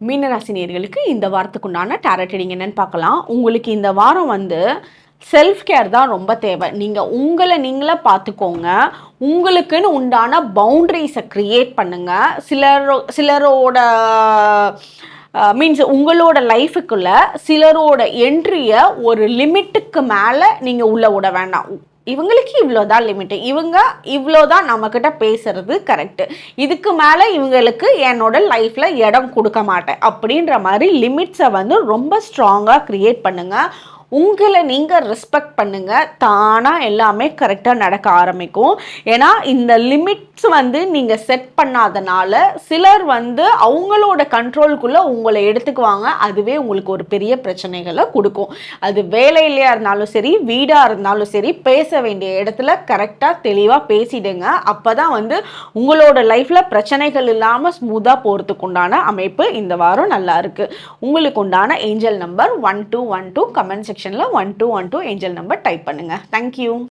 மீனராசினியர்களுக்கு இந்த வாரத்துக்குண்டான target reading என்னன்னு பார்க்கலாம். உங்களுக்கு இந்த வாரம் செல்ஃப் கேர் தான் ரொம்ப தேவை. நீங்கள் உங்களை நீங்களே பார்த்துக்கோங்க. உங்களுக்குன்னு உண்டான பவுண்ட்ரிஸை க்ரியேட் பண்ணுங்க. சிலரோட மீன்ஸ் உங்களோட லைஃபுக்குள்ள சிலரோட என்ட்ரியை ஒரு லிமிட்டுக்கு மேலே நீங்கள் உள்ளே விட வேண்டாம். இவங்களுக்கு இவ்வளோதான் லிமிட்டு, இவங்க இவ்வளோதான் நம்மக்கிட்ட பேசுறது கரெக்டு, இதுக்கு மேலே இவங்களுக்கு என்னோட லைஃப்பில் இடம் கொடுக்க மாட்டேன் அப்படின்ற மாதிரி லிமிட்ஸை ரொம்ப ஸ்ட்ராங்காக க்ரியேட் பண்ணுங்கள். உங்களை நீங்கள் ரெஸ்பெக்ட் பண்ணுங்கள். தானாக எல்லாமே கரெக்டாக நடக்க ஆரம்பிக்கும். ஏன்னா இந்த லிமிட்ஸ் நீங்கள் செட் பண்ணாதனால சிலர் அவங்களோட கண்ட்ரோலுக்குள்ளே உங்களை எடுத்துக்குவாங்க. அதுவே உங்களுக்கு ஒரு பெரிய பிரச்சனைகளை கொடுக்கும். அது வேலையிலையாக இருந்தாலும் சரி, வீடாக இருந்தாலும் சரி, பேச வேண்டிய இடத்துல கரெக்டாக தெளிவாக பேசிடுங்க. அப்போ தான் உங்களோட லைஃப்பில் பிரச்சனைகள் இல்லாமல் ஸ்மூத்தாக போகிறதுக்கு உண்டான அமைப்பு இந்த வாரம் நல்லா இருக்குது. உங்களுக்கு உண்டான ஏஞ்சல் நம்பர் 1212. கமெண்ட் செக்ஷனில் 1212 ஏஞ்சல் நம்பர் டைப் பண்ணுங்கள். தேங்க்யூ.